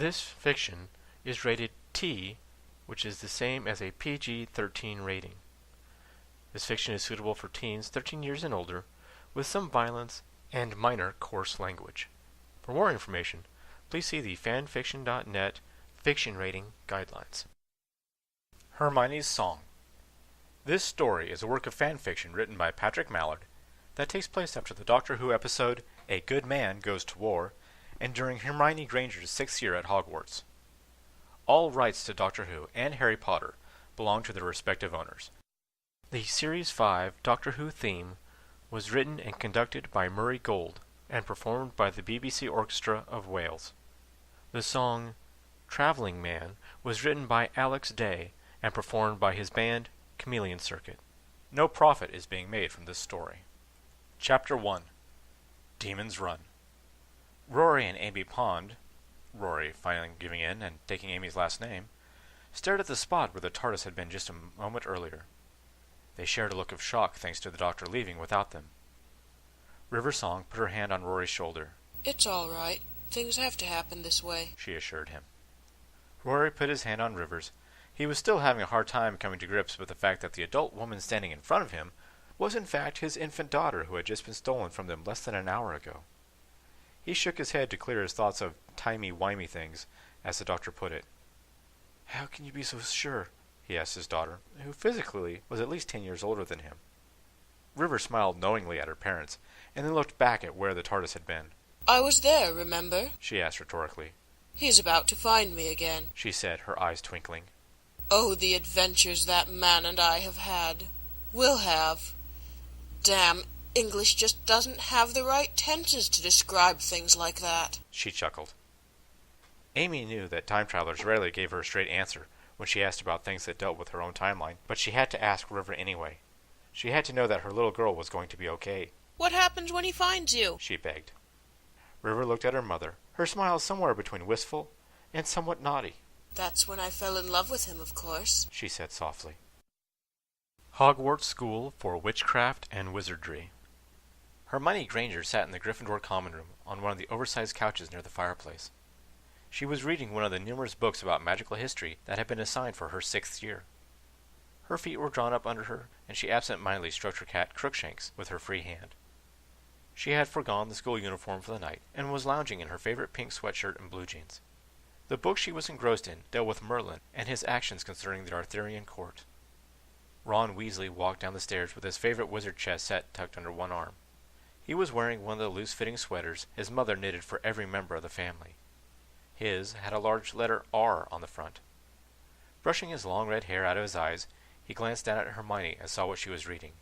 This fiction is rated T, which is the same as a PG-13 rating. This fiction is suitable for teens 13 years and older, with some violence and minor coarse language. For more information, please see the fanfiction.net fiction rating guidelines. Hermione's Song. This story is a work of fanfiction written by Patrick Mallard that takes place after the Doctor Who episode A Good Man Goes to War and during Hermione Granger's 6th year at Hogwarts. All rights to Doctor Who and Harry Potter belong to their respective owners. The Series 5 Doctor Who theme was written and conducted by Murray Gold and performed by the BBC Orchestra of Wales. The song Travelling Man was written by Alex Day and performed by his band Chameleon Circuit. No profit is being made from this story. Chapter 1. Demon's Run. Rory and Amy Pond, Rory finally giving in and taking Amy's last name, stared at the spot where the TARDIS had been just a moment earlier. They shared a look of shock thanks to the Doctor leaving without them. River Song put her hand on Rory's shoulder. "It's all right. Things have to happen this way," she assured him. Rory put his hand on River's. He was still having a hard time coming to grips with the fact that the adult woman standing in front of him was in fact his infant daughter who had just been stolen from them less than an hour ago. He shook his head to clear his thoughts of timey-wimey things, as the Doctor put it. "How can you be so sure?" he asked his daughter, who physically was at least 10 years older than him. River smiled knowingly at her parents, and then looked back at where the TARDIS had been. "I was there, remember?" she asked rhetorically. "He's about to find me again," she said, her eyes twinkling. "Oh, the adventures that man and I have had. Will have. Damn, English just doesn't have the right tenses to describe things like that," she chuckled. Amy knew that time travelers rarely gave her a straight answer when she asked about things that dealt with her own timeline, but she had to ask River anyway. She had to know that her little girl was going to be okay. "What happens when he finds you?" she begged. River looked at her mother, her smile somewhere between wistful and somewhat naughty. "That's when I fell in love with him, of course," she said softly. Hogwarts School for Witchcraft and Wizardry. Hermione Granger sat in the Gryffindor common room on one of the oversized couches near the fireplace. She was reading one of the numerous books about magical history that had been assigned for her 6th year. Her feet were drawn up under her, and she absent-mindedly stroked her cat Crookshanks with her free hand. She had forgone the school uniform for the night, and was lounging in her favorite pink sweatshirt and blue jeans. The book she was engrossed in dealt with Merlin and his actions concerning the Arthurian court. Ron Weasley walked down the stairs with his favorite wizard chest set tucked under one arm. He was wearing one of the loose-fitting sweaters his mother knitted for every member of the family. His had a large letter R on the front. Brushing his long red hair out of his eyes, he glanced down at Hermione and saw what she was reading.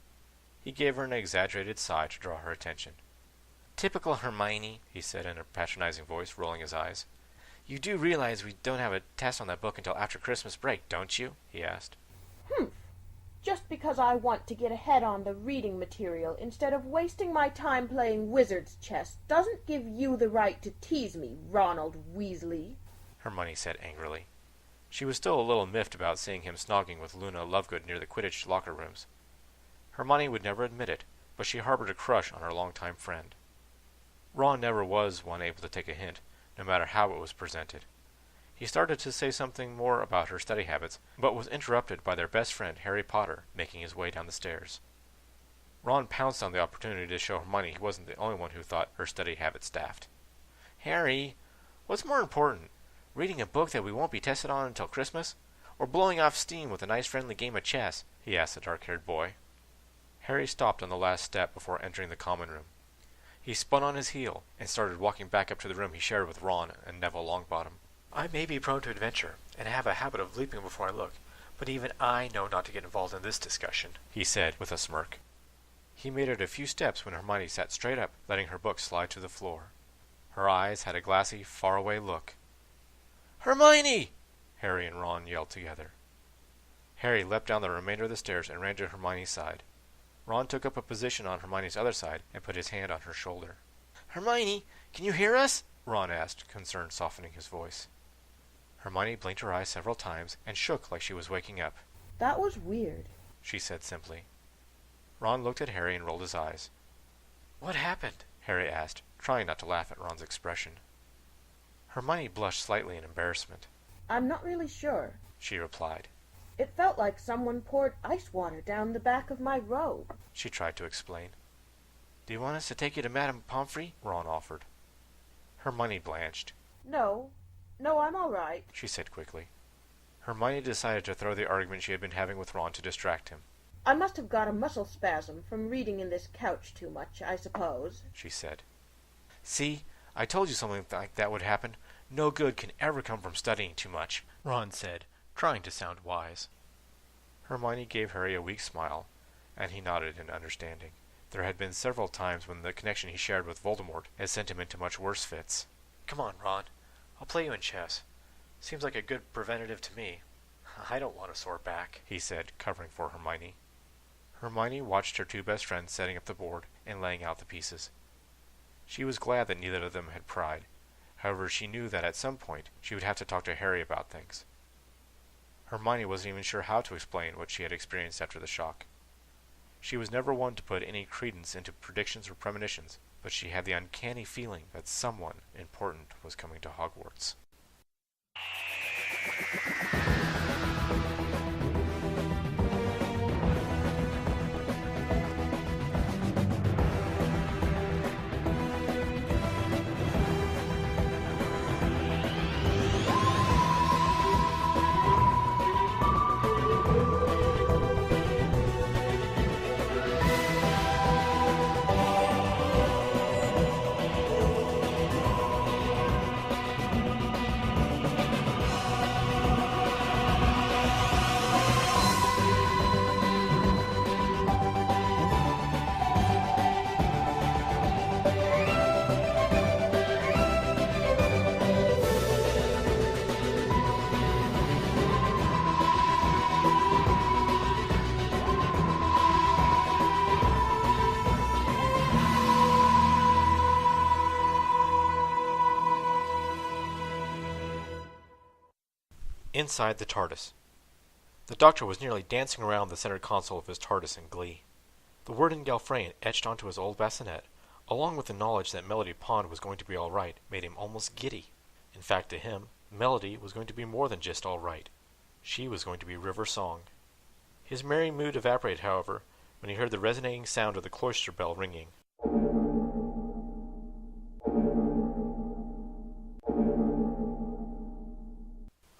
He gave her an exaggerated sigh to draw her attention. "Typical Hermione," he said in a patronizing voice, rolling his eyes. "You do realize we don't have a test on that book until after Christmas break, don't you?" he asked. Just because I want to get ahead on the reading material instead of wasting my time playing wizard's chess doesn't give you the right to tease me, Ronald Weasley," Hermione said angrily. She was still a little miffed about seeing him snogging with Luna Lovegood near the Quidditch locker rooms. Hermione would never admit it, but she harbored a crush on her longtime friend. Ron never was one able to take a hint, no matter how it was presented. He started to say something more about her study habits, but was interrupted by their best friend Harry Potter making his way down the stairs. Ron pounced on the opportunity to show Hermione he wasn't the only one who thought her study habits daft. "Harry, what's more important, reading a book that we won't be tested on until Christmas, or blowing off steam with a nice friendly game of chess?" he asked the dark-haired boy. Harry stopped on the last step before entering the common room. He spun on his heel and started walking back up to the room he shared with Ron and Neville Longbottom. "I may be prone to adventure, and have a habit of leaping before I look, but even I know not to get involved in this discussion," he said with a smirk. He made it a few steps when Hermione sat straight up, letting her book slide to the floor. Her eyes had a glassy, faraway look. "Hermione!" Harry and Ron yelled together. Harry leapt down the remainder of the stairs and ran to Hermione's side. Ron took up a position on Hermione's other side and put his hand on her shoulder. "Hermione, can you hear us?" Ron asked, concern softening his voice. Hermione blinked her eyes several times and shook like she was waking up. "That was weird," she said simply. Ron looked at Harry and rolled his eyes. "What happened?" Harry asked, trying not to laugh at Ron's expression. Hermione blushed slightly in embarrassment. I'm not really sure, she replied. It felt like someone poured ice water down the back of my robe, she tried to explain. Do you want us to take you to Madame Pomfrey? Ron offered. Hermione blanched. No, I'm all right, she said quickly. Hermione decided to throw the argument she had been having with Ron to distract him. I must have got a muscle spasm from reading in this couch too much, I suppose, she said. See, I told you something like that would happen. No good can ever come from studying too much, Ron said, trying to sound wise. Hermione gave Harry a weak smile, and he nodded in understanding. There had been several times when the connection he shared with Voldemort had sent him into much worse fits. Come on, Ron. I'll play you in chess. Seems like a good preventative to me. I don't want a sore back, he said, covering for Hermione. Hermione watched her two best friends setting up the board and laying out the pieces. She was glad that neither of them had pried. However, she knew that at some point she would have to talk to Harry about things. Hermione wasn't even sure how to explain what she had experienced after the shock. She was never one to put any credence into predictions or premonitions, but she had the uncanny feeling that someone important was coming to Hogwarts. Inside the TARDIS. The Doctor was nearly dancing around the center console of his TARDIS in glee. The word in Galfrain etched onto his old bassinet, along with the knowledge that Melody Pond was going to be all right, made him almost giddy. In fact, to him, Melody was going to be more than just all right. She was going to be River Song. His merry mood evaporated, however, when he heard the resonating sound of the cloister bell ringing.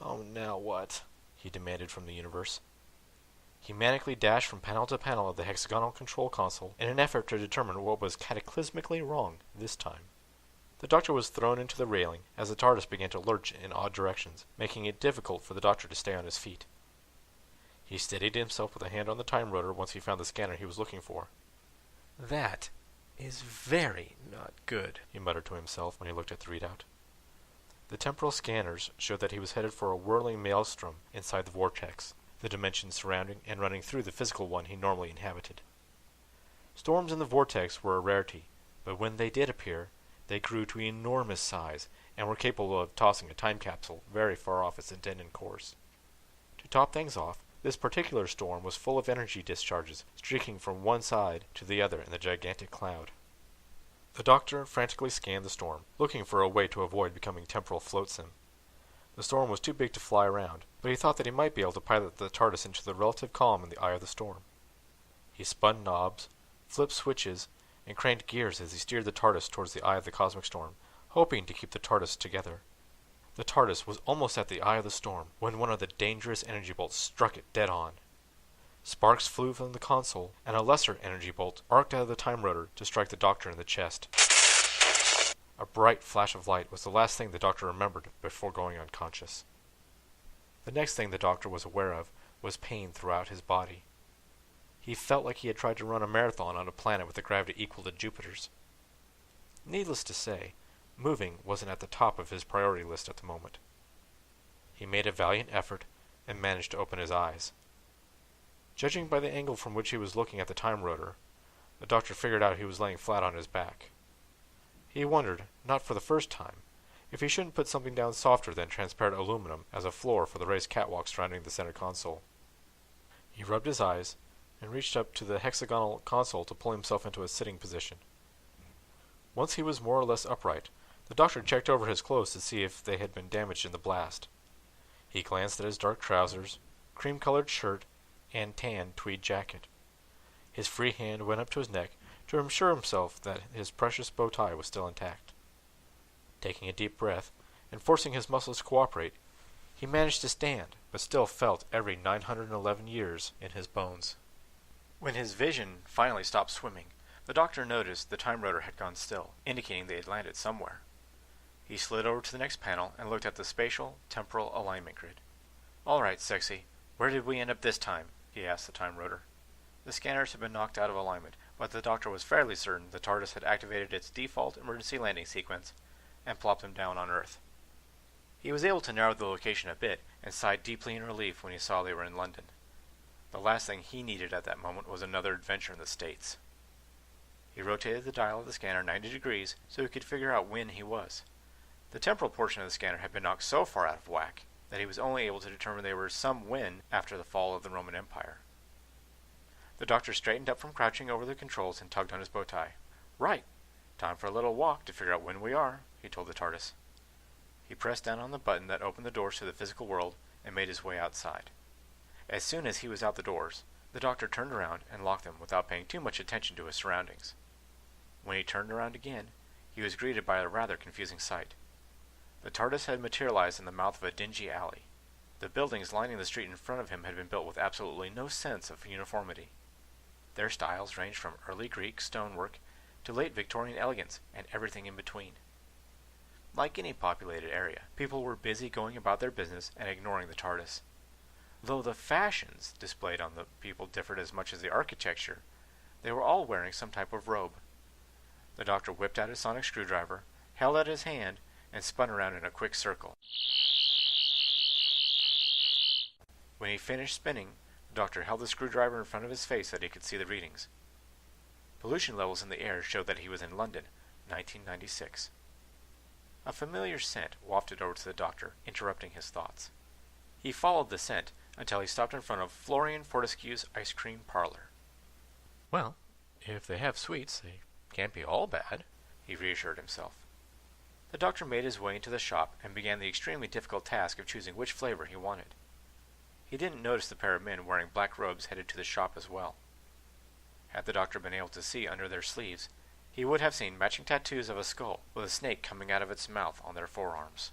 Oh, now what? He demanded from the universe. He manically dashed from panel to panel of the hexagonal control console in an effort to determine what was cataclysmically wrong this time. The Doctor was thrown into the railing as the TARDIS began to lurch in odd directions, making it difficult for the Doctor to stay on his feet. He steadied himself with a hand on the time rotor once he found the scanner he was looking for. That is very not good, he muttered to himself when he looked at the readout. The temporal scanners showed that he was headed for a whirling maelstrom inside the vortex, the dimension surrounding and running through the physical one he normally inhabited. Storms in the vortex were a rarity, but when they did appear, they grew to enormous size and were capable of tossing a time capsule very far off its intended course. To top things off, this particular storm was full of energy discharges streaking from one side to the other in the gigantic cloud. The Doctor frantically scanned the storm, looking for a way to avoid becoming temporal flotsam. The storm was too big to fly around, but he thought that he might be able to pilot the TARDIS into the relative calm in the eye of the storm. He spun knobs, flipped switches, and cranked gears as he steered the TARDIS towards the eye of the cosmic storm, hoping to keep the TARDIS together. The TARDIS was almost at the eye of the storm when one of the dangerous energy bolts struck it dead on. Sparks flew from the console, and a lesser energy bolt arced out of the time rotor to strike the Doctor in the chest. A bright flash of light was the last thing the Doctor remembered before going unconscious. The next thing the Doctor was aware of was pain throughout his body. He felt like he had tried to run a marathon on a planet with a gravity equal to Jupiter's. Needless to say, moving wasn't at the top of his priority list at the moment. He made a valiant effort and managed to open his eyes. Judging by the angle from which he was looking at the time rotor, the Doctor figured out he was laying flat on his back. He wondered, not for the first time, if he shouldn't put something down softer than transparent aluminum as a floor for the raised catwalk surrounding the center console. He rubbed his eyes and reached up to the hexagonal console to pull himself into a sitting position. Once he was more or less upright, The doctor checked over his clothes to see if they had been damaged in the blast. He glanced at his dark trousers, cream-colored shirt, and tan tweed jacket. His free hand went up to his neck to assure himself that his precious bow tie was still intact. Taking a deep breath, and forcing his muscles to cooperate, he managed to stand, but still felt every 911 years in his bones. When his vision finally stopped swimming, the doctor noticed the time rotor had gone still, indicating they had landed somewhere. He slid over to the next panel and looked at the spatial, temporal alignment grid. "All right, Sexy, where did we end up this time?" he asked the time rotor. The scanners had been knocked out of alignment, but the doctor was fairly certain the TARDIS had activated its default emergency landing sequence and plopped them down on Earth. He was able to narrow the location a bit and sighed deeply in relief when he saw they were in London. The last thing he needed at that moment was another adventure in the States. He rotated the dial of the scanner 90 degrees so he could figure out when he was. The temporal portion of the scanner had been knocked so far out of whack that he was only able to determine they were some when after the fall of the Roman Empire. The doctor straightened up from crouching over the controls and tugged on his bow tie. "Right. Time for a little walk to figure out when we are," he told the TARDIS. He pressed down on the button that opened the doors to the physical world and made his way outside. As soon as he was out the doors, the doctor turned around and locked them without paying too much attention to his surroundings. When he turned around again, he was greeted by a rather confusing sight. The TARDIS had materialized in the mouth of a dingy alley. The buildings lining the street in front of him had been built with absolutely no sense of uniformity. Their styles ranged from early Greek stonework to late Victorian elegance and everything in between. Like any populated area, people were busy going about their business and ignoring the TARDIS. Though the fashions displayed on the people differed as much as the architecture, they were all wearing some type of robe. The doctor whipped out his sonic screwdriver, held out his hand, and spun around in a quick circle. When he finished spinning, the doctor held the screwdriver in front of his face so that he could see the readings. Pollution levels in the air showed that he was in London, 1996. A familiar scent wafted over to the doctor, interrupting his thoughts. He followed the scent until he stopped in front of Florian Fortescue's ice cream parlor. "Well, if they have sweets, they can't be all bad," he reassured himself. The doctor made his way into the shop and began the extremely difficult task of choosing which flavor he wanted. He didn't notice the pair of men wearing black robes headed to the shop as well. Had the doctor been able to see under their sleeves, he would have seen matching tattoos of a skull with a snake coming out of its mouth on their forearms.